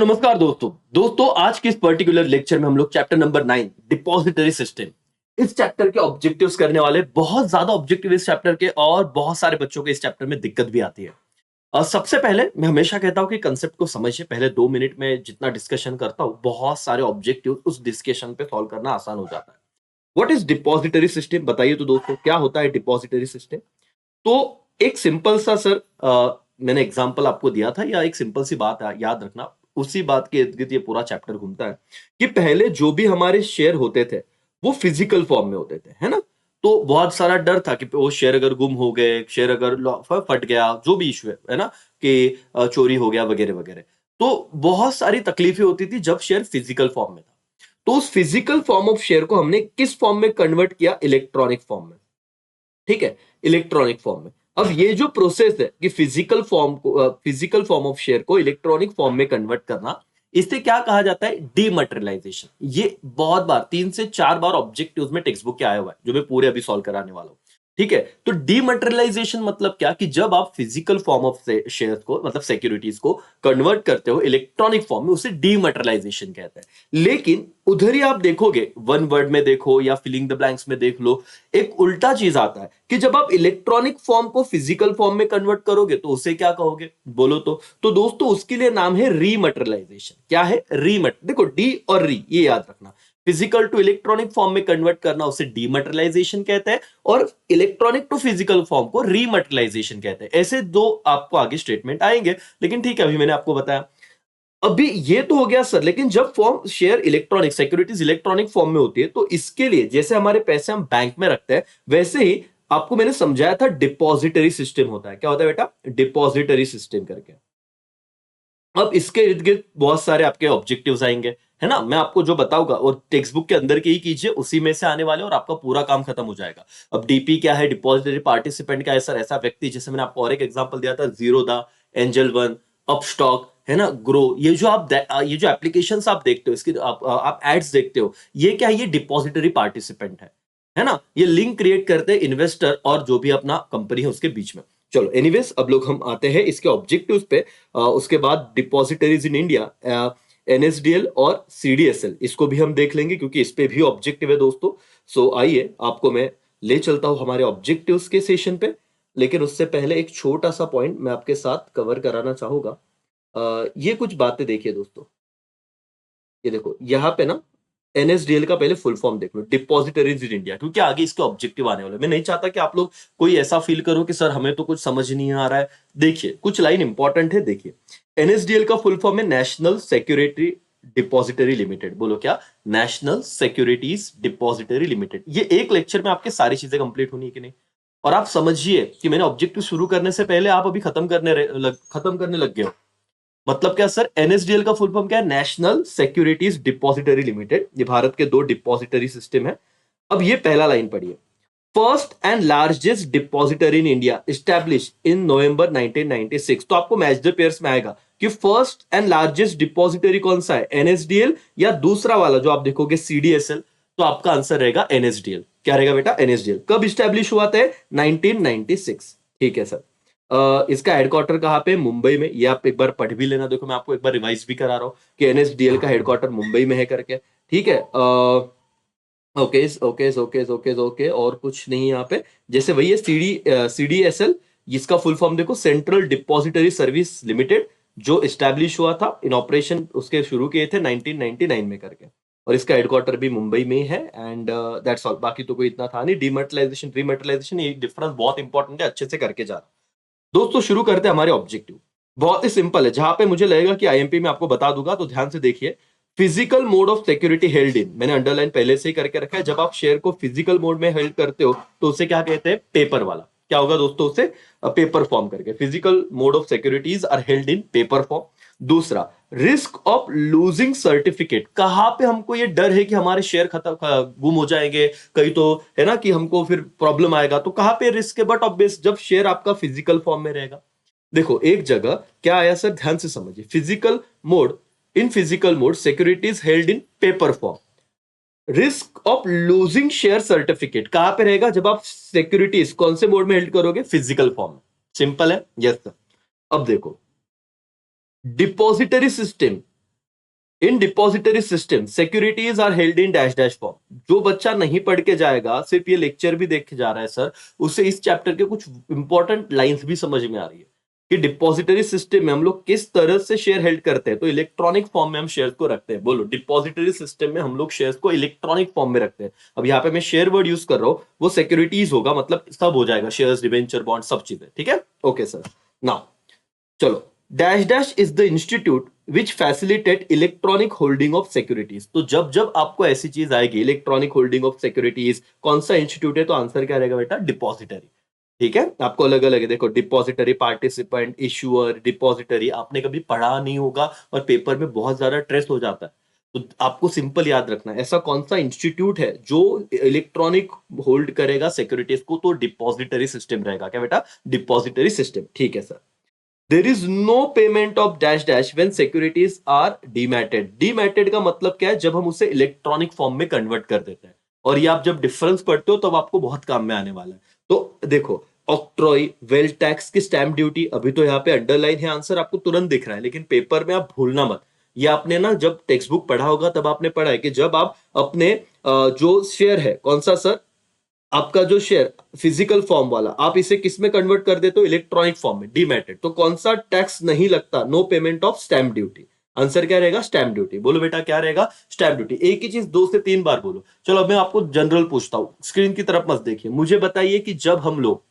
नमस्कार दोस्तों आज के इस पर्टिकुलर लेक्चर में हम लोग चैप्टर नंबर 9 डिपॉजिटरी सिस्टम इस चैप्टर के ऑब्जेक्टिव्स करने वाले। बहुत ज्यादा ऑब्जेक्टिव इस चैप्टर के और बहुत सारे बच्चों को इस चैप्टर में दिक्कत भी आती है। सबसे पहले मैं हमेशा कहता हूं कि कंसेप्ट को समझिए। पहले 2 मिनट में जितना डिस्कशन करता हूं बहुत सारे ऑब्जेक्टिव उस डिस्कशन पे सॉल्व करना आसान हो जाता है। व्हाट इज डिपॉजिटरी सिस्टम बताइए तो दोस्तों, क्या होता है डिपॉजिटरी सिस्टम? तो एक सिंपल सा सर, मैंने एग्जांपल आपको दिया था, या एक सिंपल सी बात याद रखना, उसी बात के इर्द गिर्द ये पूरा चैप्टर घूमता है कि पहले जो भी हमारे शेयर होते थे वो फिजिकल फॉर्म में होते थे, है ना। तो बहुत सारा डर था कि वो शेयर अगर गुम हो गए, शेयर अगर फट गया, जो भी इशू है ना, कि चोरी हो गया वगैरह वगैरह, तो बहुत सारी तकलीफें होती थी जब शेयर फिजिकल फॉर्म में था। तो उस फिजिकल फॉर्म ऑफ शेयर को हमने किस फॉर्म में कन्वर्ट किया? इलेक्ट्रॉनिक फॉर्म में। ठीक है, इलेक्ट्रॉनिक फॉर्म में। अब ये जो प्रोसेस है कि फिजिकल फॉर्म ऑफ शेयर को इलेक्ट्रॉनिक फॉर्म में कन्वर्ट करना, इसे क्या कहा जाता है? डीमटेरियलाइजेशन। ये बहुत बार 3 से 4 बार ऑब्जेक्टिव्स में टेक्स्ट बुक के आया हुआ है, जो मैं पूरे अभी सॉल्व कराने वाला हूं। ठीक है, तो डीमटेरियलाइजेशन मतलब क्या कि जब आप फिजिकल फॉर्म ऑफ शेयर्स को, मतलब सिक्योरिटीज को कन्वर्ट करते हो इलेक्ट्रॉनिक फॉर्म में, उसे डीमटेरियलाइजेशन कहते हैं। लेकिन उधर ही आप देखोगे, वन वर्ड में देखो या फिलिंग द ब्लैंक्स में देख लो, एक उल्टा चीज आता है कि जब आप इलेक्ट्रॉनिक फॉर्म को फिजिकल फॉर्म में कन्वर्ट करोगे तो उसे क्या कहोगे? बोलो तो दोस्तों उसके लिए नाम है रीमटेरियलाइजेशन। क्या है? देखो, डी और री ये याद रखना। फिजिकल टू इलेक्ट्रॉनिक फॉर्म में कन्वर्ट करना उसे डीमटेरियलाइजेशन कहते हैं, और इलेक्ट्रॉनिक टू फिजिकल फॉर्म को रीमटेरियलाइजेशन कहते हैं। ऐसे दो आपको आगे स्टेटमेंट आएंगे, लेकिन ठीक है, अभी मैंने आपको बताया। अभी ये तो हो गया सर, लेकिन जब form share electronic securities electronic form में होती है तो इसके लिए जैसे हमारे पैसे हम बैंक में रखते हैं, वैसे ही आपको मैंने समझाया था डिपॉजिटरी सिस्टम होता है। क्या होता है बेटा? डिपॉजिटरी सिस्टम करके। अब इसके इर्द गिर्द बहुत सारे आपके ऑब्जेक्टिव्स आएंगे, है ना। मैं आपको जो बताऊंगा और टेक्स्ट बुक के अंदर के ही कीजिए, उसी में से आने वाले, और आपका पूरा काम खत्म हो जाएगा। अब डीपी क्या है, डिपॉजिटरी पार्टिसिपेंट क्या है सर? ऐसा व्यक्ति, जैसे मैंने आपको और एक एग्जांपल दिया था, जीरोधा, एंजल वन, अपस्टॉक, है ना, ग्रो। ये जो एप्लीकेशंस आप देखते हो, इसकी आप एड्स देखते हो, ये क्या है? ये डिपॉजिटरी पार्टिसिपेंट है ना। ये लिंक क्रिएट करते हैं इन्वेस्टर और जो भी अपना कंपनी है उसके बीच में। चलो एनीवेज, अब लोग हम आते हैं इसके ऑब्जेक्टिव्स पे। उसके बाद डिपॉजिटरीज इन इंडिया, एनएसडीएल और सीडीएसएल, इसको भी हम देख लेंगे क्योंकि इस पे भी ऑब्जेक्टिव है दोस्तों। सो आइए आपको मैं ले चलता हूं हमारे ऑब्जेक्टिव्स के सेशन पे। लेकिन उससे पहले एक छोटा सा पॉइंट मैं आपके साथ कवर कराना चाहूंगा। ये कुछ बातें देखिए दोस्तों। ये देखो यहाँ पे ना, एनएसडीएल का पहले फुल फॉर्म देख लो, डिपॉजिटरीज इन इंडिया, क्योंकि आगे इसके ऑब्जेक्टिव आने वाले। मैं नहीं चाहता कि आप लोग कोई ऐसा फील करो कि सर हमें तो कुछ समझ नहीं आ रहा है। देखिए कुछ लाइन इंपॉर्टेंट है, देखिए। एनएसडीएल का फुल फॉर्म है नेशनल सिक्योरिटी डिपॉजिटरी लिमिटेड। बोलो क्या? National securities depository limited. ये एक लेक्चर में आपके सारी चीजें कंप्लीट होनी है कि नहीं? और आप समझिए कि मैंने ऑब्जेक्टिव शुरू करने से पहले आप अभी खत्म करने लग गए हो। मतलब क्या सर? एनएसडीएल का फुल फॉर्म क्या है? National securities depository limited. ये भारत के 2 डिपॉजिटरी सिस्टम है। अब ये पहला लाइन पढ़िए। First and largest depository in India establish in November 1996। तो आपको मैच द पेयर्स में आएगा कि फर्स्ट एंड लार्जेस्ट डिपॉजिटरी कौन सा है, एनएसडीएल या दूसरा वाला जो आप देखोगे सीडीएसएल। तो आपका आंसर रहेगा एनएसडीएल। क्या रहेगा बेटा? एनएसडीएल। कब स्टैब्लिश हुआ था? 1996। ठीक है सर। इसका हेडक्वार्टर कहाँ पे? मुंबई में। ये आप एक बार पढ़ भी लेना। देखो मैं आपको एक बार रिवाइज भी करा रहा हूँ कि एनएसडीएल का हेडक्वार्टर मुंबई में है करके। ठीक है। Okay okay okay okay okay, और कुछ नहीं यहाँ पे। जैसे वही है सीडीएसएल, इसका फुल फॉर्म देखो, सेंट्रल डिपॉजिटरी सर्विस लिमिटेड, जो एस्टैब्लिश हुआ था, इन ऑपरेशन उसके शुरू किए थे 1999 में करके। और इसका हेडक्वार्टर भी मुंबई में है। And that's all. बाकी तो कोई इतना था नहीं। डिमटेरियलाइजेशन रिमटेरियलाइजेशन, ये डिफरेंस बहुत इंपॉर्टेंट है, अच्छे से करके जा रहा हूं। दोस्तों शुरू करते हैं हमारे ऑब्जेक्टिव। बहुत ही सिंपल है, जहां पे मुझे लगेगा कि आईएमपी में आपको बता दूंगा तो ध्यान से देखिए। Physical mode of security held in, मैंने अंडरलाइन पहले से ही करके रखा है। जब आप शेयर को फिजिकल मोड में हेल्ड करते हो तो उसे क्या कहते हैं? पेपर वाला। क्या होगा दोस्तों? उसे पेपर फॉर्म करके। Physical mode of securities are held in paper form. दूसरा, रिस्क ऑफ लूजिंग सर्टिफिकेट। कहां पे हमको ये डर है कि हमारे शेयर गुम हो जाएंगे कहीं, तो है ना, कि हमको फिर प्रॉब्लम आएगा, तो कहां पे रिस्क है? बट ऑब्वियस, जब शेयर आपका फिजिकल फॉर्म में रहेगा। देखो एक जगह क्या आया सर, ध्यान से समझिए। Physical mode, in physical mode securities held in paper form. Risk of losing share certificate कहां पे रहेगा? जब आप सिक्योरिटीज कौन से मोड में हेल्ड करोगे? फिजिकल फॉर्म में। सिंपल है। Yes sir. अब देखो, depository system in depository system securities are held in dash dash form. जो बच्चा नहीं पढ़ के जाएगा, सिर्फ ये लेक्चर भी देख के जा रहा है सर, उससे इस चैप्टर के कुछ इंपॉर्टेंट लाइंस भी समझ में आ रही है कि डिपॉजिटरी सिस्टम में हम लोग किस तरह से शेयर हेल्ड करते हैं। तो इलेक्ट्रॉनिक फॉर्म में हम शेयर को रखते हैं। बोलो, डिपॉजिटरी सिस्टम में हम लोग शेयर्स को इलेक्ट्रॉनिक फॉर्म में रखते हैं। अब यहाँ पे मैं शेयर वर्ड यूज कर रहा हूं, वो सिक्योरिटीज होगा, मतलब सब हो जाएगा, शेयर्स, डिबेंचर, बॉन्ड, सब चीजें। ठीक है, ओके सर। नाउ चलो, dash dash is the institute which facilitate electronic holding of securities. तो जब जब आपको ऐसी चीज आएगी इलेक्ट्रॉनिक होल्डिंग ऑफ सिक्योरिटीज, कौन सा इंस्टीट्यूट है, तो आंसर क्या रहेगा बेटा, डिपॉजिटरी। ठीक है, आपको अलग अलग है, देखो, डिपॉजिटरी, पार्टिसिपेंट, इशुअर, डिपॉजिटरी, आपने कभी पढ़ा नहीं होगा और पेपर में बहुत ज्यादा ट्रेस हो जाता है। तो आपको सिंपल याद रखना है, ऐसा कौन सा इंस्टीट्यूट है जो इलेक्ट्रॉनिक होल्ड करेगा सिक्योरिटीज को, तो डिपॉजिटरी सिस्टम रहेगा। क्या बेटा, डिपॉजिटरी सिस्टम। ठीक है sir. There is no payment of dash dash when securities are demated. Demated का मतलब क्या है, जब हम उसे इलेक्ट्रॉनिक फॉर्म में कन्वर्ट कर देते हैं। और ये आप जब डिफरेंस पढ़ते हो तब आपको बहुत काम में आने वाला है। तो देखो, ऑक्ट्रॉय, वेल्थ टैक्स की स्टैंप ड्यूटी, अभी तो यहाँ पे अंडरलाइन है, आंसर आपको तुरंत दिख रहा है, लेकिन पेपर में आप भूलना मत। ये आपने ना जब टेक्स्ट बुक पढ़ा होगा तब आपने पढ़ा है कि जब आप अपने जो शेयर है, कौन सा सर, आपका जो शेयर फिजिकल फॉर्म वाला, आप इसे किस में कन्वर्ट कर देते हो, इलेक्ट्रॉनिक फॉर्म में, डीमैटेड, तो कौन सा टैक्स नहीं लगता, no payment of stamp duty. Answer क्या रहेगा, स्टैंप ड्यूटी। बोलो बेटा, क्या रहेगा, स्टैंप ड्यूटी। एक ही चीज 2 से 3 बार बोलो। चलो अब मैं आपको जनरल पूछता हूं, स्क्रीन की तरफ मत देखिए, मुझे बताइए कि जब हम लोग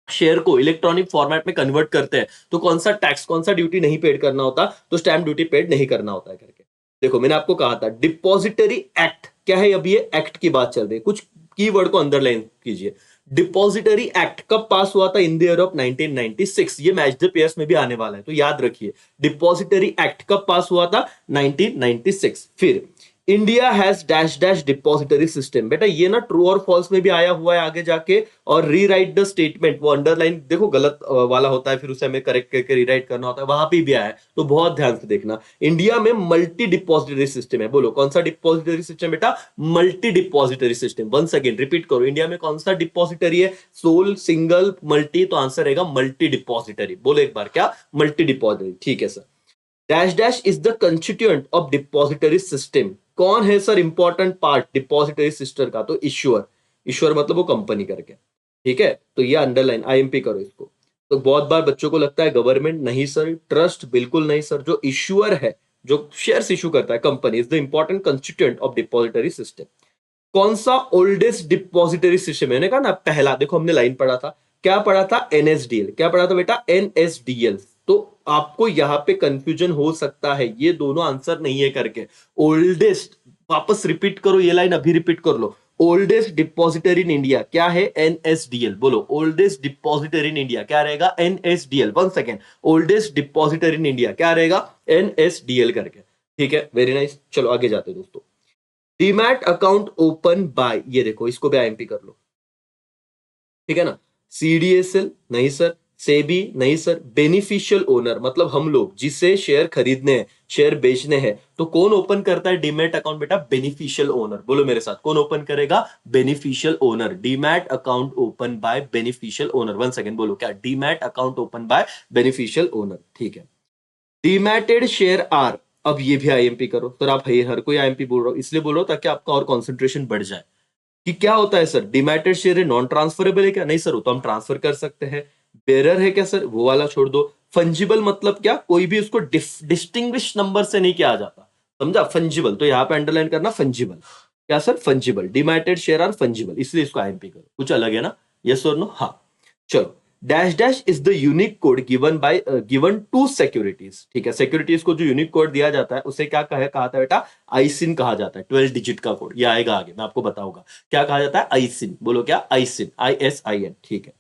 शेयर को इलेक्ट्रॉनिक फॉर्मेट में कन्वर्ट करते हैं तो कौन सा टैक्स, कौन सा ड्यूटी नहीं पेड करना होता, तो स्टैंप ड्यूटी पेड नहीं करना होता है करके। देखो, मैंने आपको कहा था डिपॉजिटरी एक्ट क्या है, अभी ये एक्ट की बात चल रही है, कुछ कीवर्ड को अंडरलाइन कीजिए। डिपॉजिटरी एक्ट कब पास हुआ था, इन द ईयर ऑफ 1996। ये मैच द पेयर्स में भी आने वाला है, तो याद रखिए, डिपॉजिटरी एक्ट कब पास हुआ था, 1996। फिर India has dash dash depository system. बेटा ये ना ट्रू और फॉल्स में भी आया हुआ है आगे जाके, और रीराइट द स्टेटमेंट, वो अंडरलाइन देखो गलत वाला होता है, फिर उसे हमें करेक्ट करके रीराइट करना होता है, वहां पे भी आया है, तो बहुत ध्यान से देखना। इंडिया में मल्टी डिपॉजिटरी सिस्टम है। बोलो, कौन सा डिपॉजिटरी सिस्टम बेटा, multi depository system. Once again repeat करो, इंडिया में कौन सा डिपॉजिटरी है, सोल, सिंगल, मल्टी, तो आंसर रहेगा मल्टी डिपॉजिटरी। बोलो एक बार, क्या, मल्टी डिपॉजिटरी। ठीक है sir. Dash dash is the constituent of depository system. कौन है sir important part depository system का, तो इश्यूअर। इश्यूअर मतलब वो कंपनी करके। ठीक है, तो ये अंडरलाइन आईएमपी करो इसको। तो बहुत बार बच्चों को लगता है गवर्नमेंट, नहीं सर, ट्रस्ट बिल्कुल नहीं सर, जो इश्यूअर है, जो शेयर्स इशू करता है, company is the important constituent of depository system. कौन सा ओल्डेस्ट डिपॉजिटरी सिस्टम, मैंने कहा ना पहला, देखो हमने लाइन पढ़ा था, क्या पढ़ा था, एनएसडीएल। क्या पढ़ा था बेटा, एनएसडीएल। तो आपको यहां पे कंफ्यूजन हो सकता है, ये दोनों आंसर नहीं है करके। ओल्डेस्ट, वापस रिपीट करो ये लाइन, अभी रिपीट कर लो। ओल्डेस्ट डिपॉजिटरी इन इंडिया क्या है, एनएसडीएल। बोलो, ओल्डेस्ट डिपॉजिटरी इन इंडिया क्या रहेगा, NSDL. One second, oldest depository in India क्या रहेगा, एनएसडीएल करके। ठीक है, वेरी नाइस। चलो आगे जाते हैं दोस्तों। डीमैट अकाउंट ओपन बाय, ये देखो इसको भी आईएमपी कर लो। ठीक है ना, सीडीएसएल नहीं सर, सेबी नहीं सर, बेनिफिशियल ओनर मतलब हम लोग जिसे शेयर खरीदने हैं, शेयर बेचने हैं, तो कौन ओपन करता है डीमैट अकाउंट बेटा, बेनिफिशियल ओनर। बोलो मेरे साथ, कौन ओपन करेगा, beneficial owner. Demat account open by beneficial owner. One second, बोलो क्या, demat account open by beneficial owner. ठीक है। डीमैटेड शेयर आर, अब ये भी आईएमपी करो सर, आप हर कोई आईएमपी बोल रहा हो, इसलिए बोल रहा हूं ताकि आपका और कॉन्सेंट्रेशन बढ़ जाए। कि क्या होता है सर, डीमैटेड शेयर है, नॉन ट्रांसफरेबल है क्या, नहीं सर, वो तो हम ट्रांसफर कर सकते हैं। बेरर है क्या सर, वो वाला छोड़ दो। फंजिबल मतलब क्या, कोई भी उसको डिस्टिंग्विश नंबर से नहीं किया जाता, समझा, फंजिबल, तो यहाँ पे अंडरलाइन करना फंजिबल। क्या sir, fungible, demated share are fungible, इसलिए इसको आईएमपी करो। कुछ अलग है ना, यस और नो, हाँ। चलो, dash dash is the unique code given to securities. ठीक है, सिक्योरिटीज को जो यूनिक कोड दिया जाता है उसे क्या कहा था बेटा, आईसिन कहा जाता है। 12 डिजिट का कोड, ये आएगा आगे, मैं आपको बताऊंगा क्या कहा जाता है, आईसिन। बोलो क्या, आईसिन, ISIN। ठीक है,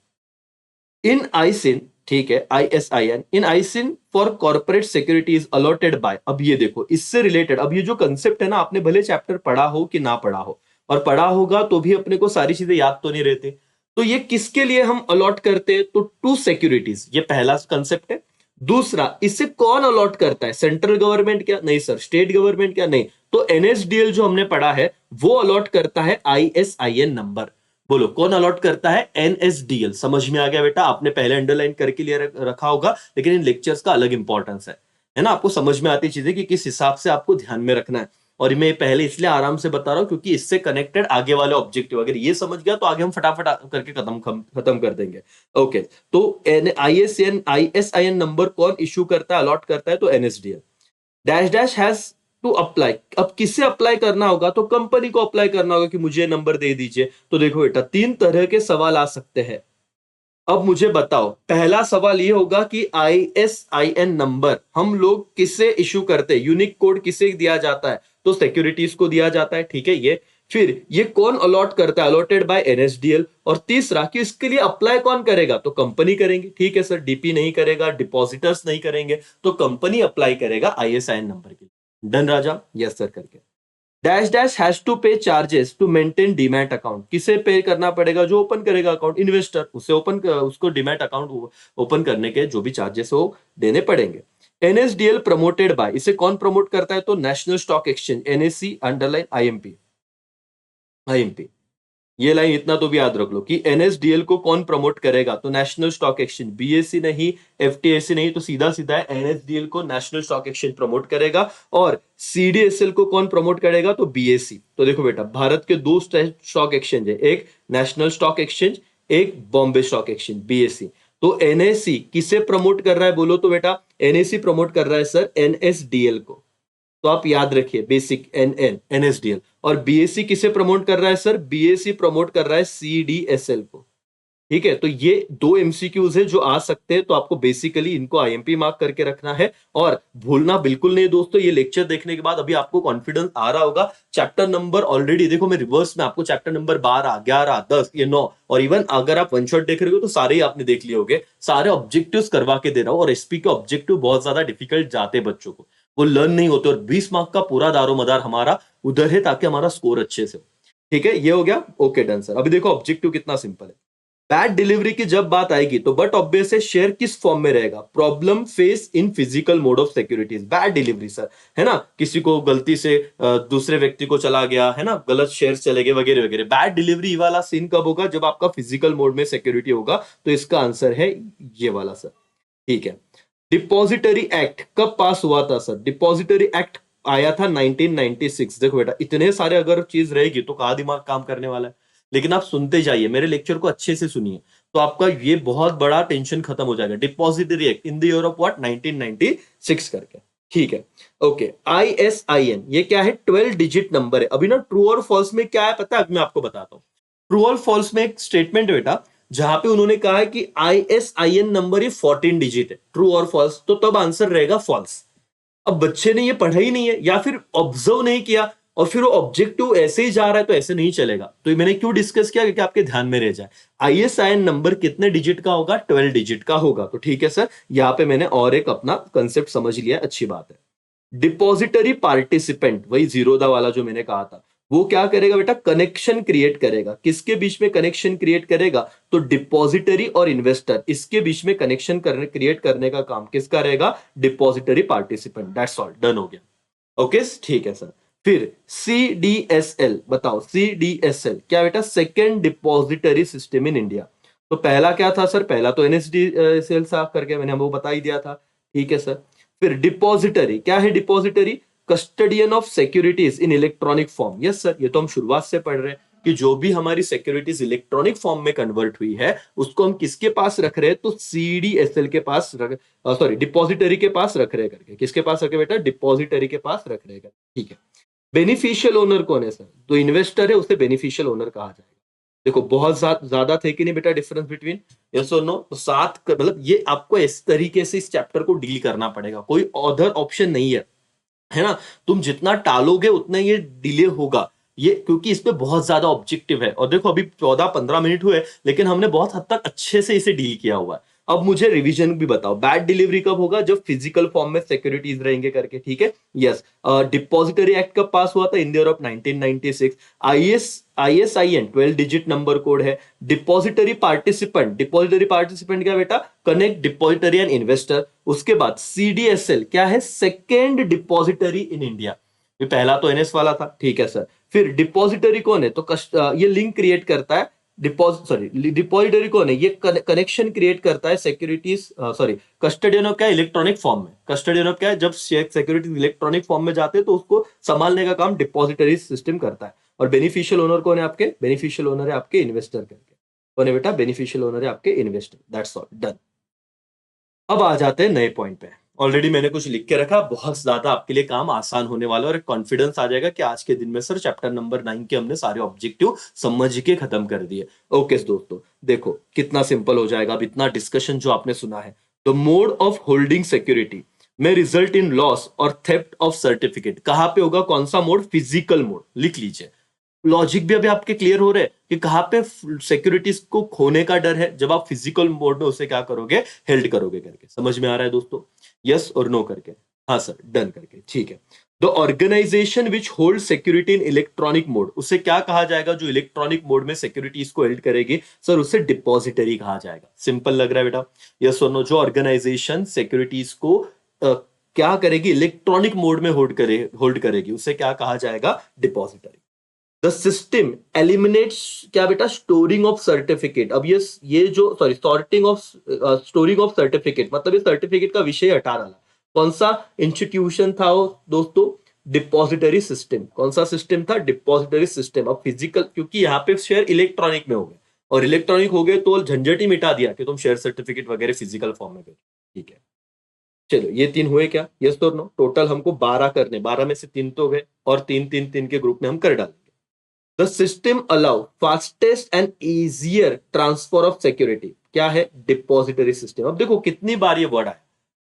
इन आईसिन, ठीक है, ISIN, in ISIN for corporate securities allotted by. अब ये देखो, इससे रिलेटेड, अब ये जो कंसेप्ट है ना, आपने भले चैप्टर पढ़ा हो कि ना पढ़ा हो, और पढ़ा होगा तो भी अपने को सारी चीजें याद तो नहीं रहती, तो ये किसके लिए हम अलॉट करते हैं, तो टू सिक्योरिटीज, ये पहला कंसेप्ट है। दूसरा, इसे कौन अलॉट करता है, सेंट्रल गवर्नमेंट क्या, नहीं सर, स्टेट गवर्नमेंट क्या, नहीं, तो एनएसडीएल जो हमने पढ़ा है वो अलॉट करता है ISIN नंबर। बोलो, कौन अलॉट करता है, एनएसडीएल। समझ में आ गया बेटा, आपने पहले अंडरलाइन करके लिए रखा होगा, लेकिन इन लेक्चर्स का अलग इंपॉर्टेंस है। है ना, आपको समझ में आती चीजें कि किस हिसाब से आपको ध्यान में रखना है। और मैं पहले इसलिए आराम से बता रहा हूं क्योंकि इससे कनेक्टेड आगे वाले ऑब्जेक्टिव, अगर ये समझ गया तो आगे हम फटाफट करके खत्म कर देंगे। ओके, तो ISIN नंबर कौन इशू करता है, अलॉट करता है? तो NSDL। Dash dash has to apply, अब किससे अप्लाई करना होगा? तो कंपनी को अप्लाई करना होगा कि मुझे नंबर दे दीजिए। तो देखो बेटा, तीन तरह के सवाल आ सकते हैं। अब मुझे बताओ, पहला सवाल ये होगा कि ISIN नंबर हम लोग किससे इशू करते हैं, यूनिक कोड किसे दिया जाता है? तो सिक्योरिटीज को दिया जाता है, ठीक है। ये फिर ये कौन अलॉट करता है? Allotted by NSDL। और तीसरा कि इसके लिए अप्लाई कौन करेगा? तो कंपनी करेंगे, ठीक है सर। DP नहीं करेगा, डिपॉजिटर्स नहीं करेंगे, तो कंपनी अप्लाई करेगा ISIN नंबर के लिए। डन राजा? यस सर करके। Dash dash has to pay charges to maintain demat account, किसे पे करना पड़ेगा? जो ओपन करेगा अकाउंट, इन्वेस्टर, उसे उसको डीमैट अकाउंट ओपन करने के जो भी चार्जेस हो देने पड़ेंगे। NSDL प्रमोटेड बाय, इसे कौन प्रमोट करता है? तो national stock exchange, NSE underline IMP। IMP, ये लाइन इतना तो भी याद रख लो कि NSDL को कौन प्रमोट करेगा? तो नेशनल स्टॉक एक्सचेंज, BSE नहीं, FTSE नहीं, तो सीधा सीधा है NSDL को नेशनल स्टॉक एक्सचेंज प्रमोट करेगा। और CDSL को कौन प्रमोट करेगा? तो BSE। तो देखो बेटा, भारत के दो स्टॉक एक्सचेंज है, एक नेशनल स्टॉक एक्सचेंज, एक बॉम्बे स्टॉक एक्सचेंज, BSE। तो NSE किसे प्रमोट कर रहा है बोलो तो बेटा? NSE प्रमोट कर रहा है सर NSDL को। तो आप याद रखिए, बेसिक NSDL। और BSE किसे प्रमोट कर रहा है सर? BSE प्रमोट कर रहा है CDSL को, ठीक है। तो ये दो MCQs है जो आ सकते हैं, तो आपको बेसिकली इनको IMP मार्क करके रखना है। और भूलना बिल्कुल नहीं दोस्तों, ये लेक्चर देखने के बाद अभी आपको कॉन्फिडेंस आ रहा होगा। चैप्टर नंबर ऑलरेडी देखो, मैं रिवर्स में आपको चैप्टर नंबर 12, 11, 10, ये 9, और इवन अगर आप वन शॉट देख रहे हो तो सारे ही आपने देख लिए होंगे। सारे ऑब्जेक्टिव्स करवा के दे रहा हूं, और SP के ऑब्जेक्टिव बहुत ज्यादा डिफिकल्ट जाते हैं बच्चों को, वो लर्न नहीं होते, और 20 मार्क का पूरा दारोमदार हमारा उधर है ताकि हमारा स्कोर अच्छे से हो, ठीक है। ये हो गया, ओके डन सर। अभी देखो ऑब्जेक्टिव कितना सिंपल है। बैड डिलीवरी की जब बात आएगी तो बट ऑब्वियस है, शेयर किस फॉर्म में रहेगा? Problem face in physical mode of securities. Bad delivery sir, है ना, किसी को गलती से दूसरे व्यक्ति को चला गया, है ना, गलत शेयर चले गए वगैरह वगैरह। बैड डिलीवरी वाला सीन कब होगा? जब आपका फिजिकल मोड में सिक्योरिटी होगा। तो इसका आंसर है ये वाला सर, ठीक है। डिपॉजिटरी एक्ट कब पास हुआ था सर? डिपॉजिटरी एक्ट आया था 1996। देखो बेटा, इतने सारे अगर चीज रहेगी तो कहाँ दिमाग काम करने वाला है। लेकिन आप सुनते जाइए, मेरे लेक्चर को अच्छे से सुनिए, तो आपका ये बहुत बड़ा टेंशन खत्म हो जाएगा। Depository act in the year of what? 1996 करके, ठीक है। ओके, ISIN ये क्या है? 12 डिजिट नंबर है। अभी ना ट्रू और फॉल्स में क्या है पता है? मैं आपको बताता हूँ। ट्रू और फॉल्स में एक स्टेटमेंट है बेटा, जहां पे उन्होंने कहा है कि ISIN नंबर ये 14 डिजिट है। ट्रू और फॉल्स, तो तब आंसर रहेगा फॉल्स। अब बच्चे ने ये पढ़ा ही नहीं है या फिर ऑब्जर्व नहीं किया, और फिर वो ऑब्जेक्टिव ऐसे ही जा रहा है, तो ऐसे नहीं चलेगा। तो मैंने क्यों डिस्कस किया? क्योंकि आपके ध्यान में रह जाए। ISIN नंबर कितने डिजिट का होगा? 12 डिजिट का होगा। तो ठीक है सर, यहां पे मैंने और एक अपना कंसेप्ट समझ लिया, अच्छी बात है। डिपॉजिटरी पार्टिसिपेंट, वही जीरोदा वाला जो मैंने कहा था, वो क्या करेगा बेटा? कनेक्शन क्रिएट करेगा। किसके बीच में कनेक्शन क्रिएट करेगा? तो डिपॉजिटरी और इन्वेस्टर, इसके बीच में कनेक्शन क्रिएट करने का काम किसका रहेगा? Depository participant. That's all, done हो गया। ओके, ठीक है सर। फिर CDSL बताओ, CDSL क्या बेटा? Second depository system in India. तो पहला क्या था सर? पहला तो NSDL साफ करके मैंने वो बता ही दिया था, ठीक है सर। फिर डिपॉजिटरी क्या है? Depository custodian of securities in electronic form. Yes sir, ये तो हम शुरुआत से पढ़ रहे हैं कि जो भी हमारी सिक्योरिटीज इलेक्ट्रॉनिक फॉर्म में कन्वर्ट हुई है, उसको हम किसके पास रख रहे हैं? तो CDSL के पास सॉरी, डिपॉजिटरी के पास रख रहे करके। किसके पास रखे बेटा? डिपॉजिटरी के पास रख रहे, ठीक है। बेनिफिशियल ओनर कौन है सर? तो इन्वेस्टर है, उसे बेनिफिशियल ओनर कहा जाएगा। देखो बहुत ज्यादा थे कि नहीं बेटा डिफरेंस बिटवीन? यस और नो? तो सात मतलब ये आपको इस तरीके से इस चैप्टर को डील करना पड़ेगा, कोई अदर ऑप्शन नहीं है ना। तुम जितना टालोगे उतना ये डिले होगा, ये क्योंकि इस पे बहुत ज्यादा ऑब्जेक्टिव है। और देखो अभी 14-15 मिनट हुए, लेकिन हमने बहुत हद तक अच्छे से इसे डील किया हुआ है। अब मुझे रिवीजन भी बताओ, बैड डिलीवरी कब होगा? जब फिजिकल फॉर्म में सिक्योरिटीज रहेंगे करके, ठीक है। यस, डिपॉजिटरी एक्ट कब पास हुआ था? In the year of 1996। ISIN 12 digit number code है। डिपॉजिटरी पार्टिसिपेंट क्या बेटा? Connect depository and investor. उसके बाद CDSL क्या है? Second depository in India. पहला तो NS वाला था, ठीक है सर। फिर डिपॉजिटरी कौन है? तो ये लिंक क्रिएट करता है डिपॉजिटरी कौन है? ये कनेक्शन क्रिएट करता है सिक्योरिटीज, सॉरी, कस्टोडियन ऑफ क्या है? इलेक्ट्रॉनिक फॉर्म में। कस्टोडियन ऑफ क्या है? जब सिक्योरिटीज इलेक्ट्रॉनिक फॉर्म में जाते हैं तो उसको संभालने का काम डिपॉजिटरी सिस्टम करता है। और बेनिफिशियल ओनर कौन है आपके? बेनिफिशियल ओनर है आपके इन्वेस्टर करके। कौन है बेटा? बेनिफिशियल ओनर है आपके इन्वेस्टर। That's all, done. अब आ जाते हैं नए पॉइंट पे। ऑलरेडी मैंने कुछ लिख के रखा, बहुत ज्यादा आपके लिए काम आसान होने वाला है और एक कॉन्फिडेंस आ जाएगा कि आज के दिन में सर चैप्टर नंबर 9 के हमने सारे ऑब्जेक्टिव समझ के खत्म कर दिए। ओके दोस्तों, देखो कितना सिंपल हो जाएगा। अब इतना डिस्कशन जो आपने सुना है, the mode of holding security में रिजल्ट इन लॉस और थेफ्ट ऑफ सर्टिफिकेट कहां पे होगा? कौन सा मोड? Physical mode. लिख लीजिए। लॉजिक भी अभी आपके क्लियर हो रहे हैं कि कहां पे सिक्योरिटीज को खोने का डर है, जब आप फिजिकल मोड में उसे क्या करोगे? हेल्ड करोगे करके। समझ में आ रहा है दोस्तों? यस और नो करके? हाँ सर, डन करके, ठीक है। The organisation which hold security in electronic mode, उसे क्या कहा जाएगा? जो इलेक्ट्रॉनिक मोड में सिक्योरिटीज को हेल्ड करेगी सर, उसे डिपॉजिटरी कहा जाएगा। सिंपल लग रहा है बेटा? यस और नो? जो ऑर्गेनाइजेशन सिक्योरिटीज को क्या करेगी? इलेक्ट्रॉनिक मोड में होल्ड करेगी, उसे क्या कहा जाएगा? डिपॉजिटरी। द सिस्टम एलिमिनेट्स क्या बेटा? Storing of certificate. अब ये जो sorry sorting of storing of certificate, मतलब ये सर्टिफिकेट का विषय हटा डाला। कौन सा इंस्टीट्यूशन था वो दोस्तों? Depository system. कौन सा सिस्टम था? Depository system. अब फिजिकल, क्योंकि यहाँ पे शेयर इलेक्ट्रॉनिक में हो गए और इलेक्ट्रॉनिक हो गए तो झंझट ही मिटा दिया कि तुम शेयर सर्टिफिकेट वगैरह फिजिकल फॉर्म में करो। ठीक है, चलो ये 3 हुए क्या? यस और नो? टोटल हमको 12 करने, 12 में से 3 तो गए और 3 के ग्रुप में हम कर डालेंगे। The system allow fastest and easier transfer of security. क्या है? Depository system. अब देखो कितनी बार ये वर्ड आया,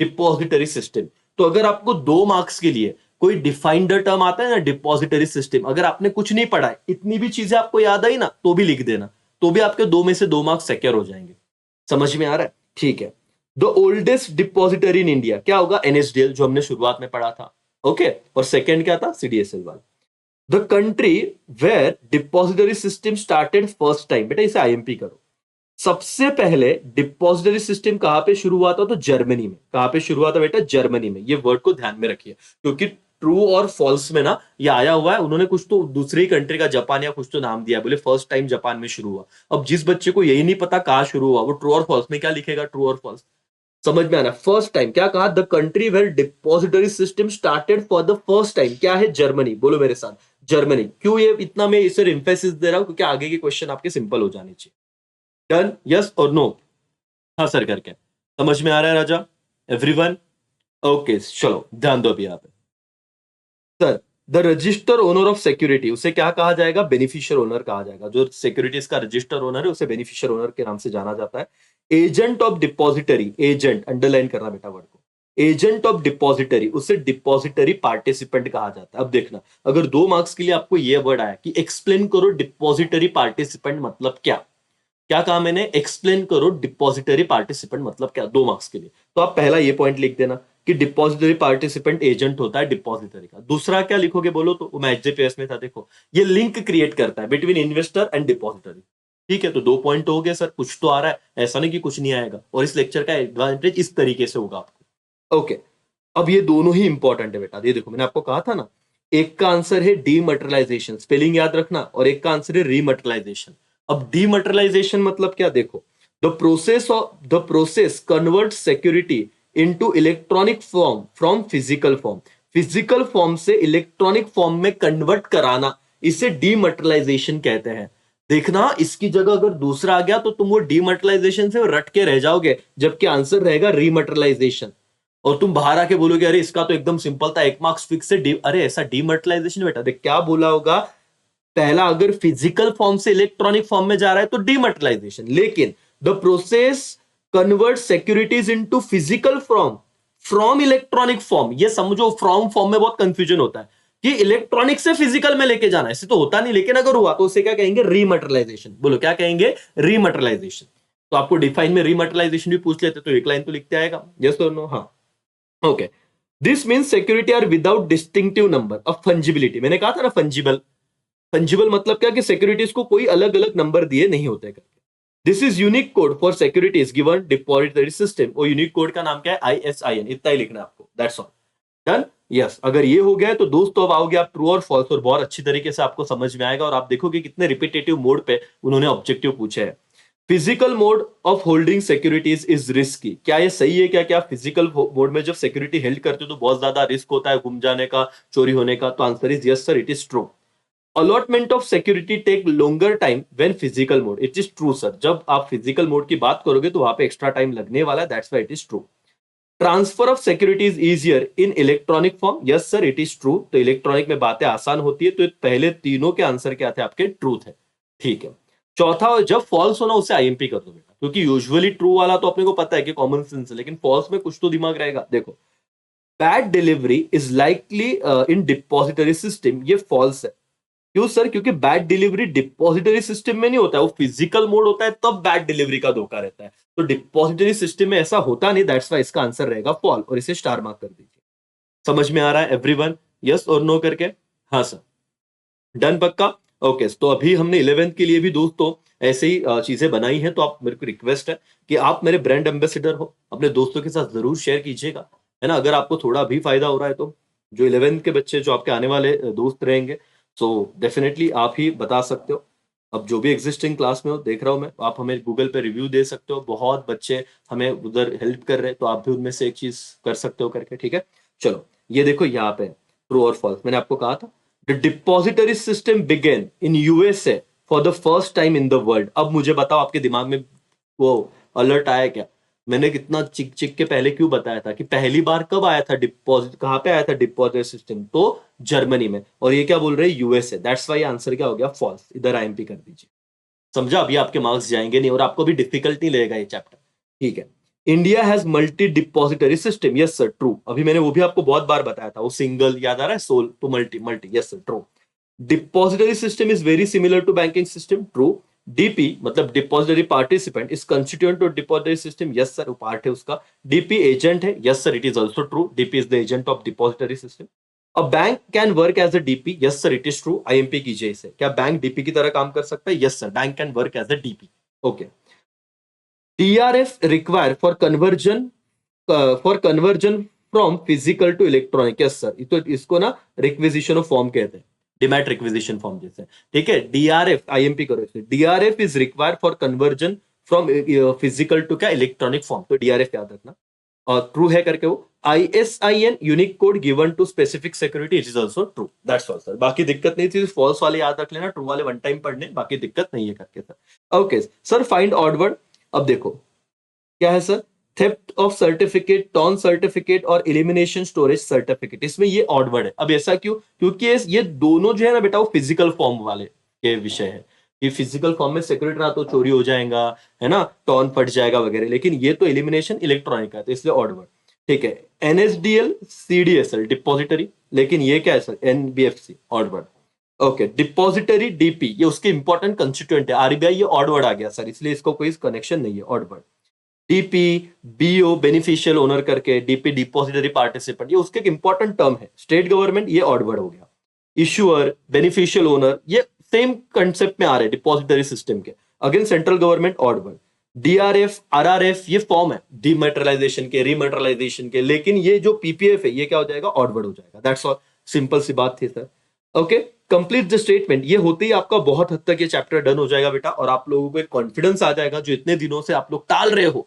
डिपॉजिटरी सिस्टम। तो अगर आपको 2 मार्क्स के लिए कोई डिफाइंड टर्म आता है ना, डिपॉजिटरी सिस्टम, अगर आपने कुछ नहीं पढ़ा है, इतनी भी चीजें आपको याद आई ना, तो भी लिख देना, तो भी आपके 2 में से 2 मार्क्स सिक्योर हो जाएंगे। समझ में आ रहा है? ठीक है। The oldest depository in India क्या होगा? एनएसडीएल, जो हमने शुरुआत में पढ़ा था। ओके, और सेकंड क्या था? सीडीएसएल वाला। The country where depository system started first time, बेटा इसे आईएमपी करो। सबसे पहले डिपॉजिटरी सिस्टम कहां पे शुरू हुआ था? तो जर्मनी में। कहां पे शुरू हुआ था बेटा? जर्मनी में। ये वर्ड को ध्यान में रखिए, क्योंकि ट्रू और फॉल्स में ना ये आया हुआ है। उन्होंने कुछ तो दूसरी कंट्री का, जापान या कुछ तो नाम दिया, बोले फर्स्ट टाइम जापान में शुरू हुआ। अब जिस बच्चे को यही नहीं पता कहां शुरू हुआ, वो ट्रू और फॉल्स में क्या लिखेगा? ट्रू और फॉल्स। समझ में आना? फर्स्ट टाइम क्या कहा? The country where depository system started for the first time क्या है? जर्मनी। बोलो मेरे साथ, जर्मनी। क्यों ये इतना मैं इसे एम्फेसिस दे रहा हूं? क्योंकि आगे के क्वेश्चन आपके सिंपल हो जाने चाहिए। डन? यस और नो? हाँ सर करके। समझ में आ रहा है राजा? एवरीवन? ओके, चलो ध्यान दो अभी यहाँ पे। Sir, the register owner of security, उसे क्या कहा जाएगा? बेनिफिशियल ओनर कहा जाएगा। जो सिक्योरिटीज का रजिस्टर ओनर है उसे बेनिफिशियल ओनर के नाम से जाना जाता है। Agent of depository, agent underline करना बेटा वर्ड को। एजेंट ऑफ डिपॉजिटरी, उसे डिपॉजिटरी पार्टिसिपेंट कहा जाता है। अब देखना, अगर 2 मार्क्स के लिए आपको यह वर्ड आया कि एक्सप्लेन करो डिपॉजिटरी पार्टिसिपेंट मतलब क्या, क्या कहा मैंने? एक्सप्लेन करो डिपॉजिटरी पार्टिसिपेंट मतलब क्या, 2 मार्क्स के लिए। तो आप पहला ये पॉइंट लिख देना कि डिपॉजिटरी पार्टिसिपेंट एजेंट होता है डिपॉजिटरी का। दूसरा क्या लिखोगे बोलो तो? मैं एचजेपीएस में था, देखो ये लिंक क्रिएट करता है बिटवीन इन्वेस्टर एंड डिपॉजिटरी। ठीक है, तो 2 पॉइंट तो हो गए सर, कुछ तो आ रहा है, ऐसा नहीं कि कुछ नहीं आएगा। और इस लेक्चर का एडवांटेज इस तरीके से होगा आपको। ओके, अब ये दोनों ही इंपॉर्टेंट है बेटा। ये देखो मैंने आपको कहा था ना, एक का आंसर है डीमटेरियलाइजेशन, स्पेलिंग याद रखना, और एक का आंसर है रीमटेरियलाइजेशन। अब डीमटेरियलाइजेशन मतलब क्या? देखो, the process convert security into electronic form from physical form. Physical form से इलेक्ट्रॉनिक फॉर्म में कन्वर्ट कराना, इसे डीमटेरियलाइजेशन कहते हैं। देखना, इसकी जगह अगर दूसरा आ गया तो तुम वो डीमटेरियलाइजेशन से रट के रह जाओगे, जबकि आंसर रहेगा रीमटेरियलाइजेशन। और तुम बाहर आके बोलोगे अरे इसका तो एकदम सिंपल था, 1 मार्क्स फिक्स है। अरे ऐसा डीमटेरियलाइजेशन बेटा, देख क्या बोला होगा? पहला अगर फिजिकल फॉर्म से इलेक्ट्रॉनिक फॉर्म में जा रहा है तो डीमटेरियलाइजेशन, लेकिन the process convert securities into physical form from electronic form. ये समझो, फ्रॉम फॉर्म में बहुत कंफ्यूजन होता है कि इलेक्ट्रॉनिक से फिजिकल में लेके जाना, ऐसे तो होता नहीं, लेकिन अगर हुआ तो उसे क्या कहेंगे? रीमटेरियलाइजेशन। बोलो क्या कहेंगे? रीमटेरियलाइजेशन। तो आपको डिफाइन में रीमटेरियलाइजेशन भी पूछ लेते तो एक लाइन तो लिखते आएगा। यस और नो? हाँ, okay. This means security are without distinctive number of fungibility. मैंने कहा था ना फंजिबल। फंजिबल मतलब क्या? कि सिक्योरिटीज को कोई अलग अलग नंबर दिए नहीं होते करके। This is unique code for securities given depository system. और यूनिक कोड का नाम क्या है? ISIN। इतना ही लिखना है आपको, दैट्स ऑल। डन? यस, अगर ये हो गया है तो दोस्तों अब आओगे आप ट्रू और फॉल्स, और बहुत अच्छी तरीके से आपको समझ में आएगा और आप देखोगे कितने रिपीटेटिव मोड पे उन्होंने ऑब्जेक्टिव पूछे है। Physical mode of holding securities is risky, क्या ये सही है क्या? क्या फिजिकल मोड में जब सिक्योरिटी हेल्ड करते हो तो बहुत ज्यादा रिस्क होता है गुम जाने का, चोरी होने का? तो answer is yes sir, it is true. Allotment of security take longer time when physical mode, it is true sir. जब आप फिजिकल मोड की बात करोगे तो वहां पे एक्स्ट्रा टाइम लगने वाला है, that's why it is true. Transfer of security is easier in electronic form, yes sir it is true. तो इलेक्ट्रॉनिक में बातें आसान होती है, तो पहले तीनों के आंसर क्या थे आपके? ट्रूथ है, ठीक है। चौथा, जब फॉल्स होना उसे आईएमपी कर दो बेटा, क्योंकि यूजुअली ट्रू वाला तो अपने को पता है कि कॉमन सेंस है, लेकिन फॉल्स में कुछ तो दिमाग रहेगा। देखो, bad delivery is likely in depository system, ये फॉल्स है। क्यों सर? क्योंकि बैड डिलीवरी डिपॉजिटरी सिस्टम में नहीं होता है, वो फिजिकल मोड होता है तब बैड डिलीवरी का धोखा रहता है। तो डिपॉजिटरी सिस्टम में ऐसा होता नहीं, दैट्स वाई इसका आंसर रहेगा फॉल, और इसे स्टार मार्क कर दीजिए। समझ में आ रहा है एवरीवन? यस और नो करके? हाँ सर, डन पक्का? ओके, तो अभी हमने 11th के लिए भी दोस्तों ऐसे ही चीजें बनाई हैं, तो आप, मेरे को रिक्वेस्ट है कि आप मेरे ब्रांड एम्बेसडर हो, अपने दोस्तों के साथ जरूर शेयर कीजिएगा, है ना? अगर आपको थोड़ा भी फायदा हो रहा है तो जो 11th के बच्चे जो आपके आने वाले दोस्त रहेंगे, सो डेफिनेटली आप ही बता सकते हो। अब जो भी एग्जिस्टिंग क्लास में हो देख रहा हूं मैं, आप हमें गूगल पे रिव्यू दे सकते हो, बहुत बच्चे हमें उधर हेल्प कर रहे हैं, तो आप भी उनमें से एक चीज कर सकते हो करके, ठीक है? चलो, ये देखो यहाँ पे ट्रू और फॉल्स मैंने आपको कहा था। The depository system begin in USA for the first time in the world. अब मुझे बताओ, आपके दिमाग में वो अलर्ट आया क्या? मैंने कितना चिक चिक के पहले क्यों बताया था कि पहली बार कब आया था डिपॉजिट, कहां पे आया था डिपॉजिट सिस्टम? तो जर्मनी में। और ये क्या बोल रहे हैं? यूएसए, दैट्स वाई आंसर क्या हो गया? फॉल्स। इधर आईएमपी कर दीजिए। समझा? अभी आपके मार्क्स जाएंगे नहीं और आपको भी डिफिकल्ट नहीं लगेगा ये चैप्टर, ठीक है? India has multi depository system, yes sir true. अभी मैंने वो भी आपको बहुत बार बताया था, वो सिंगल याद आ रहा है, सोल तो multi, multi, yes sir true. Depository system is very similar to banking system, true. DP मतलब depository participant is constituent of depository system, yes sir, वो पार्ट है उसका। डीपी एजेंट है, yes sir it is also true, DP is the agent of depository system. A bank can work as a DP, yes sir it is true. IMP कीजिए इसे, क्या bank DP की तरह काम कर सकता है? Yes sir, bank can work as a DP, okay. DRF require for conversion from physical to electronic, yes sir, तो इसको ना रिक्विजिशन ऑफ फॉर्म कहते हैं, डिमैट रिक्विजिशन फॉर्म जैसे, ठीक है? डीआरएफ, आईएमपी करो इसे, DRF is required for conversion from physical to क्या? इलेक्ट्रॉनिक फॉर्म, तो डीआरएफ याद रखना। और ट्रू है करके वो। ISIN unique code given to specific security, it is also true, that's all sir. बाकी दिक्कत नहीं थी, फॉल्स वाले याद रख लेना, ट्रू वाले वन टाइम पढ़ने, बाकी दिक्कत नहीं है करके sir. Okay sir, find odd word. अब देखो क्या है sir? Theft of certificate, torn certificate और एलिमिनेशन स्टोरेज सर्टिफिकेट, इसमें ये ऑड वर्ड है। अब ऐसा क्यों? क्योंकि ये दोनों जो है ना बेटा, वो फिजिकल फॉर्म वाले के विषय है। ये फिजिकल फॉर्म में सिक्योरिटी रहा तो चोरी हो जाएगा, है ना, टॉन फट जाएगा वगैरह, लेकिन ये तो एलिमिनेशन इलेक्ट्रॉनिक है, तो इसलिए ऑड वर्ड, ठीक है? NSDL CDSL डिपॉजिटरी, लेकिन ये क्या है sir? NBFC, odd word, okay. Depository DP, ये उसके इंपॉर्टेंट कंस्टिट्यूएंट है। RBI, ये ऑड वर्ड आ गया सर, इसलिए इसको कोई कनेक्शन नहीं है, odd word. DP, BO beneficial owner करके, डीपी डिपॉजिटरी पार्टिसिपेंट, ये उसके एक इंपॉर्टेंट टर्म है। स्टेट गवर्नमेंट, ये ऑड वर्ड हो गया। इशुअर, बेनिफिशियल ओनर, ये सेम कंसेप्ट में आ रहे हैं डिपॉजिटरी सिस्टम के। Again central government, odd word. DRF, RRF, ये फॉर्म है डिमेटेरियलाइजेशन के, रिमेटेरियलाइजेशन के, लेकिन ये जो PPF है ये क्या हो जाएगा? ऑड वर्ड हो जाएगा, दैट्स ऑल, सिंपल सी बात थी sir. Okay, complete the statement, ये होते ही आपका बहुत हद तक ये चैप्टर डन हो जाएगा बेटा, और आप लोगों को एक कॉन्फिडेंस आ जाएगा जो इतने दिनों से आप लोग टाल रहे हो।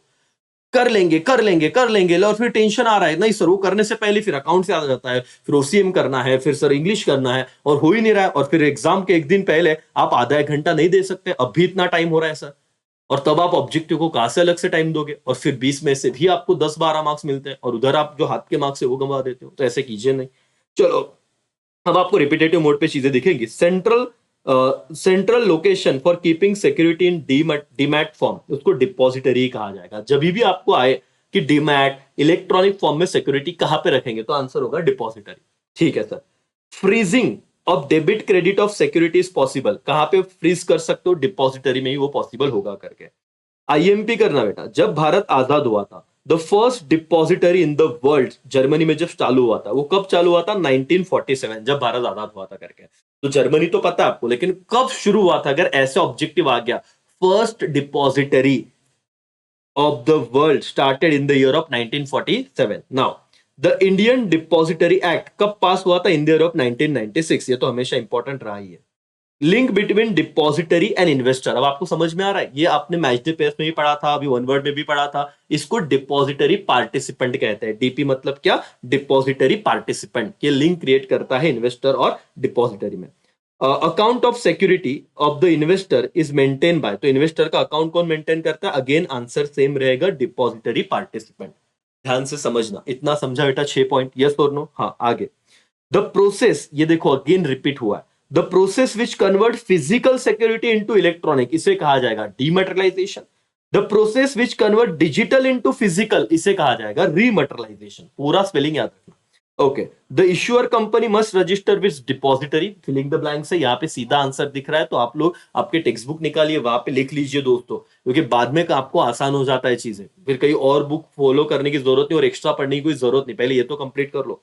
कर लेंगे कर लेंगे कर लेंगे, और फिर टेंशन आ रहा है, नहीं सर वो करने से पहले फिर अकाउंट से आ जाता है, फिर OCM करना है, फिर सर इंग्लिश करना है, और हो ही नहीं रहा है, और फिर एग्जाम के एक दिन पहले आप आधा एक घंटा नहीं दे सकते, अब भी इतना टाइम हो रहा है सर, और तब आप ऑब्जेक्टिव को कहां से अलग से टाइम दोगे? और फिर 20 में से भी आपको 10-12 मार्क्स मिलते हैं, और उधर आप जो हाथ के मार्क्स है वो गंवा देते हो, तो ऐसे कीजिए नहीं। चलो, अब आपको रिपीटेटिव मोड पे चीजें दिखेंगी। Central location for keeping security in demat form, उसको डिपॉजिटरी कहा जाएगा। जब भी आपको आए कि डीमैट इलेक्ट्रॉनिक फॉर्म में सिक्योरिटी कहां पे रखेंगे, तो आंसर होगा डिपॉजिटरी, ठीक है sir. Freezing of debit credit of security is possible, कहां पे फ्रीज कर सकते हो? डिपॉजिटरी में ही वो पॉसिबल होगा करके। आईएमपी करना बेटा, जब भारत आजाद हुआ था, the first depository in the world Germany में जब चालू हुआ था, वो कब चालू हुआ था? 1947, जब भारत आजाद हुआ था करके। तो जर्मनी तो पता है आपको, लेकिन कब शुरू हुआ था? अगर ऐसे ऑब्जेक्टिव आ गया, first depository of the world started in the year of 1947। Now the Indian depository act कब पास हुआ था? In the year of 1996। ये तो हमेशा इंपॉर्टेंट रहा ही है। Link between depository and investor, अब आपको समझ में आ रहा है? ये आपने मैच डे पेयर्स में भी पढ़ा था, अभी वन वर्ड में भी पढ़ा था। इसको डिपॉजिटरी पार्टिसिपेंट कहते हैं। डीपी मतलब क्या? Depository participant. ये लिंक क्रिएट करता है इन्वेस्टर और डिपॉजिटरी में। Account of security of the investor is maintain by, तो इन्वेस्टर का अकाउंट कौन मेंटेन करता है? अगेन आंसर सेम रहेगा, डिपॉजिटरी पार्टिसिपेंट। ध्यान से समझना, इतना समझा बेटा? 6 पॉइंट, यस और नो? हाँ, आगे। द प्रोसेस, ये देखो अगेन रिपीट हुआ है। The process which convert physical security into electronic, इसे कहा जाएगा dematerialisation. The process which convert digital into physical, इसे कहा जाएगा रीमटेरियलाइजेशन। पूरा स्पेलिंग याद रखना। Okay, the issuer company must register with depository, filling the blank से। यहाँ पे सीधा आंसर दिख रहा है, तो आप लोग आपके टेक्स्ट बुक निकालिए, वहां पे लिख लीजिए दोस्तों, क्योंकि बाद में आपको आसान हो जाता है चीजें, फिर कहीं और बुक फॉलो करने की जरूरत नहीं और एक्स्ट्रा पढ़ने की कोई जरूरत नहीं। पहले ये तो कंप्लीट कर लो।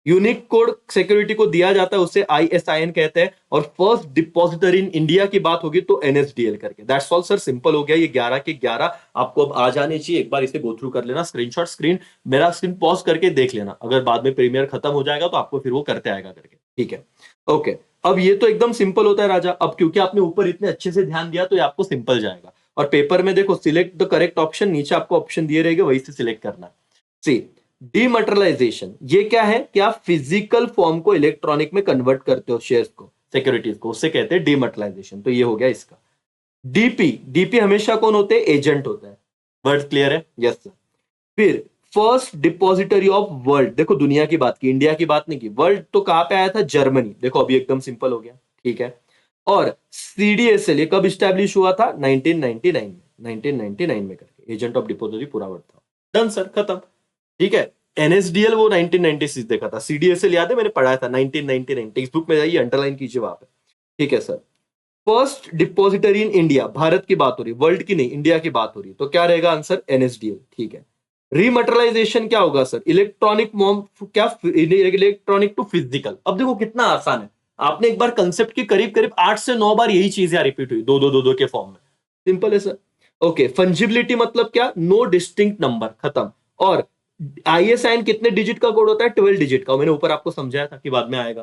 यूनिक कोड सिक्योरिटी को दिया जाता है, उसे ISIN कहते हैं। और फर्स्ट डिपॉजिटरी इन इंडिया की बात होगी तो NSDL करके। दैट्स ऑल सर, सिंपल हो गया। ये 11 के 11 आपको अब आ जाने चाहिए। एक बार इसे गो थ्रू कर लेना, स्क्रीनशॉट, मेरा स्क्रीन पॉज करके देख लेना। अगर बाद में प्रीमियर खत्म हो जाएगा तो आपको फिर वो करते आएगा करके, ठीक है? ओके, अब ये तो एकदम सिंपल होता है राजा। अब क्योंकि आपने ऊपर इतने अच्छे से ध्यान दिया तो ये आपको सिंपल जाएगा। और पेपर में देखो, सिलेक्ट द करेक्ट ऑप्शन, नीचे आपको ऑप्शन दिए रहेंगे, वही से सिलेक्ट करना। सी, डीमटेरियलाइजेशन ये क्या है? कि आप फिजिकल फॉर्म को इलेक्ट्रॉनिक में कन्वर्ट करते हो, शेयर्स को, सिक्योरिटीज को, उससे कहते हैं डीमटेरियलाइजेशन। तो ये हो गया इसका। डीपी हमेशा कौन होते हैं? एजेंट होता है। वर्ड क्लियर है? Yes sir. फिर फर्स्ट डिपॉजिटरी ऑफ वर्ल्ड, देखो दुनिया की बात की, इंडिया की बात नहीं की। वर्ल्ड तो कहां पे आया था? जर्मनी। देखो अभी एकदम सिंपल हो गया, ठीक है? और CDSL ये कब स्टैब्लिश हुआ था? 1999 में। 1999 में करके एजेंट ऑफ डिपॉजिटरी पूरा वर्ड था। डन सर, खत्म। ठीक है? NSDL वो 1996 देखा था। CDSL याद है, मैंने पढ़ाया था 1999। टेक्स्ट बुक में जाइए, अंडरलाइन कीजिए वहां पे। ठीक है sir. First depository in India, Bharat की बात हो रही, वर्ल्ड की नहीं, इंडिया की बात हो रही, तो क्या रहेगा आंसर? NSDL। ठीक है। रीमटेरियलाइजेशन क्या होगा सर? इलेक्ट्रॉनिक मॉम, क्या? Electronic to physical. अब देखो कितना आसान है। आपने एक बार कंसेप्ट की करीब करीब 8 से 9 बार यही चीज यहाँ रिपीट हुई, दो दो दो दो के फॉर्म में। सिंपल है सर। ओके, फंजिबिलिटी मतलब क्या? नो डिस्टिंक्ट नंबर, खत्म। और ISIN कितने डिजिट का कोड होता है? 12 डिजिट का। मैंने ऊपर आपको समझाया था कि बाद में आएगा।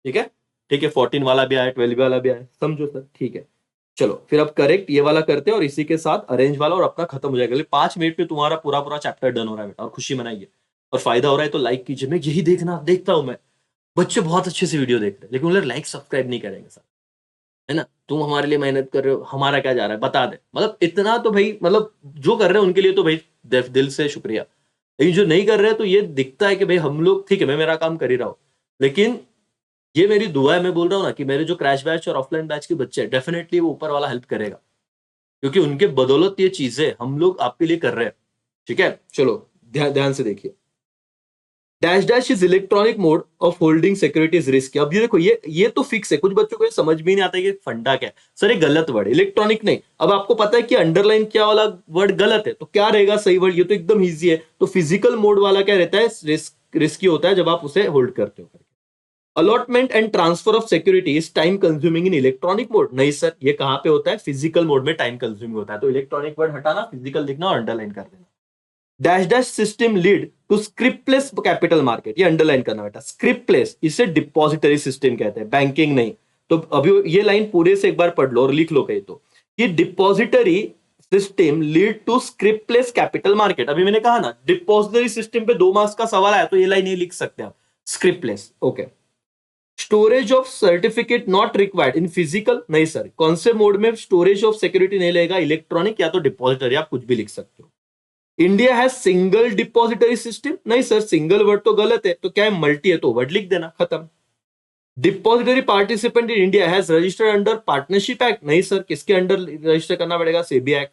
ठीक है? ठीक है, 14 वाला भी आया, 12 वाला भी आया, समझो सर। ठीक है, चलो फिर अब करेक्ट ये वाला करते हैं और इसी के साथ अरेंज वाला, और अपना खत्म हो जाएगा। 5 मिनट में तुम्हारा पूरा पूरा चैप्टर डन हो रहा है बेटा, और खुशी मनाइए। और फायदा हो रहा है तो लाइक कीजिए। मैं यही देखता हूं मैं, बच्चे बहुत अच्छे से वीडियो देख रहे हैं, लेकिन उन्हें लाइक सब्सक्राइब नहीं करेंगे सर, है ना? तुम हमारे लिए मेहनत कर रहे हो, हमारा क्या जा रहा है बता दे। मतलब इतना तो भाई, मतलब जो कर रहे हैं उनके लिए तो भाई दिल से शुक्रिया। लेकिन जो नहीं कर रहे हैं तो ये दिखता है कि भाई हम लोग, ठीक है मैं मेरा काम कर ही रहा हूं, लेकिन ये मेरी दुआ है। मैं बोल रहा हूँ ना कि मेरे जो क्रैश बैच और ऑफलाइन बैच के बच्चे हैं, डेफिनेटली वो ऊपर वाला हेल्प करेगा, क्योंकि उनके बदौलत ये चीजें हम लोग आपके लिए कर रहे हैं। ठीक है, चलो ध्यान से देखिए। Dash dash is electronic mode of holding securities risk. अब ये देखो, ये तो फिक्स है। कुछ बच्चों को ये समझ भी नहीं आता कि फंडा क्या है सर। ये गलत वर्ड, इलेक्ट्रॉनिक नहीं। अब आपको पता है कि अंडरलाइन क्या वाला वर्ड गलत है, तो क्या रहेगा सही वर्ड? ये तो एकदम ईजी है। तो फिजिकल मोड वाला क्या रहता है? रिस्की होता है जब आप उसे होल्ड करते हो। Allotment and transfer of security is time consuming in electronic mode. नहीं सर, ये कहां पे होता है? फिजिकल मोड में टाइम कंज्यूमिंग होता है। तो इलेक्ट्रॉनिक वर्ड हटाना, फिजिकल लिखना और अंडरलाइन कर देना। Dash dash system lead to scriptless capital market, ये अंडरलाइन करना बेटा। स्क्रिप्टलेस, इसे डिपॉजिटरी सिस्टम कहते हैं, बैंकिंग नहीं। तो अभी ये लाइन पूरे से एक बार पढ़ लो और लिख लो कहीं तो, कि depository system lead to scriptless capital market. अभी मैंने कहा ना, डिपॉजिटरी सिस्टम पे 2 मार्क्स का सवाल आया, तो ये लाइन ये लिख सकते हैं आप, scriptless. Okay. Storage of certificate not required in physical, नहीं सर। कौन से मोड में स्टोरेज ऑफ सिक्योरिटी नहीं लेगा? इलेक्ट्रॉनिक या तो डिपॉजिटरी, आप कुछ भी लिख सकते हो। India has single depository system, नहीं सर, सिंगल वर्ड तो गलत है, तो क्या है? मल्टी है, तो वर्ड लिख देना, खत्म। Depository participant in India has registered under partnership act, नहीं सर, किसके अंडर रजिस्टर करना पड़ेगा? SEBI act.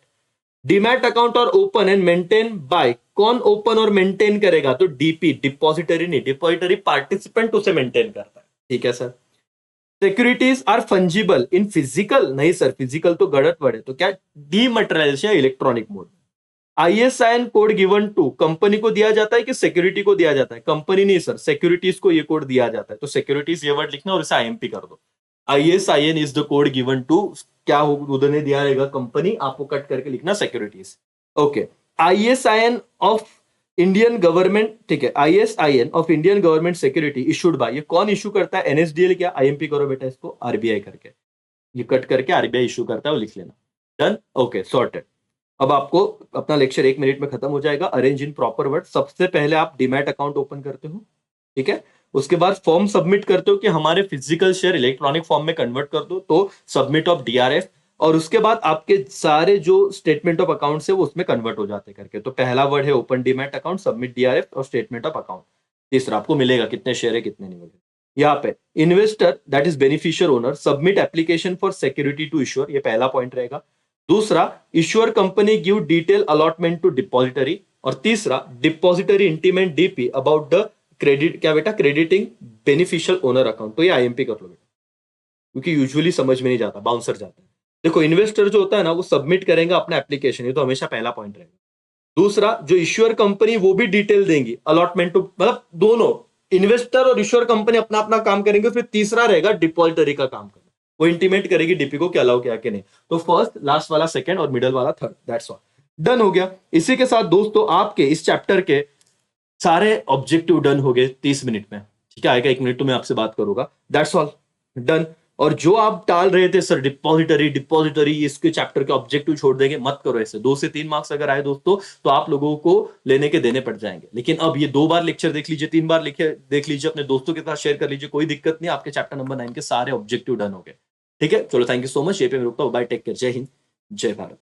डीमैट अकाउंट और ओपन एंड मेंटेन बाय, कौन ओपन और मेंटेन करेगा? तो DP, डिपॉजिटरी नहीं, डिपॉजिटरी पार्टिसिपेंट उसे मेंटेन करता है। ठीक है sir. Securities are fungible in physical, नहीं सर, फिजिकल तो गलत वर्ड है, तो क्या? Dematerialisation electronic mode. ISIN code given to, company को दिया जाता है कि सिक्योरिटी को दिया जाता है? कंपनी नहीं सर, सिक्योरिटीज को ये कोड दिया जाता है। तो सिक्योरिटीज ये वर्ड लिखना और इसे IMP कर दो। ISIN is the code given to, क्या उधर ने दिया रहेगा? कंपनी, आपको कट करके लिखना securities. Okay. ISIN of Indian government, ठीक है, ISIN of Indian government security issued by, ये कौन इशू करता है? NSDL क्या? IMP करो बेटा इसको, RBI करके, ये कट करके RBI इशू करता है, वो लिख लेना। Done, okay, sorted. अब आपको अपना लेक्चर 1 मिनट में खत्म हो जाएगा। अरेंज इन प्रॉपर वर्ड, सबसे पहले आप डीमैट अकाउंट ओपन करते हो, ठीक है। उसके बाद फॉर्म सबमिट करते हो कि हमारे फिजिकल शेयर इलेक्ट्रॉनिक फॉर्म में कन्वर्ट कर दो, तो सबमिट ऑफ DRF। और उसके बाद आपके सारे जो स्टेटमेंट ऑफ अकाउंट है वो उसमें कन्वर्ट हो जाते करके। तो पहला वर्ड है open demat account, submit DRF और स्टेटमेंट ऑफ अकाउंट। तीसरा आपको मिलेगा कितने शेयर है कितने नहीं मिलेगा। यहाँ पे investor that is beneficial owner submit application for security to issuer, ये पहला पॉइंट रहेगा। दूसरा, issuer company give detail allotment to depository. और तीसरा, depository intimate DP about the credit, क्या बेटा? Crediting beneficial owner account. तो ये IMP कर लो बेटा, क्योंकि यूजुअली समझ में नहीं जाता, बाउंसर जाता है। देखो, इन्वेस्टर जो होता है ना, वो सबमिट करेगा अपना एप्लीकेशन, ये तो हमेशा पहला पॉइंट रहेगा। दूसरा, जो इश्योर कंपनी वो भी डिटेल देंगी अलॉटमेंट टू, मतलब दोनों इन्वेस्टर और इश्योर कंपनी अपना अपना काम करेंगे। फिर तीसरा रहेगा डिपॉजिटरी का काम करना, वो इंटीमेट करेगी DP को कि अलाउ किया कि नहीं। तो फर्स्ट, लास्ट वाला सेकंड और मिडल वाला थर्ड, दैट्स ऑल। डन हो गया। इसी के साथ दोस्तों आपके इस चैप्टर के सारे ऑब्जेक्टिव डन हो गए 30 मिनट में, ठीक है। आएगा 1 मिनट तो मैं आपसे बात करूंगा, दैट्स ऑल, डन। और जो आप टाल रहे थे सर डिपॉजिटरी डिपॉजिटरी, इसके चैप्टर के ऑब्जेक्टिव छोड़ देंगे, मत करो ऐसे। 2 से 3 मार्क्स अगर आए दोस्तों तो आप लोगों को लेने के देने पड़ जाएंगे। लेकिन अब ये 2 बार लेक्चर देख लीजिए, 3 बार लिखे देख लीजिए, अपने दोस्तों के साथ शेयर कर लीजिए, कोई दिक्कत नहीं। आपके चैप्टर नंबर 9 के सारे ऑब्जेक्टिव डन हो गए, ठीक है। चलो, थैंक यू सो मच, ये पे मैं रुकता हूँ। बाय, टेक केयर, जय हिंद, जय भारत।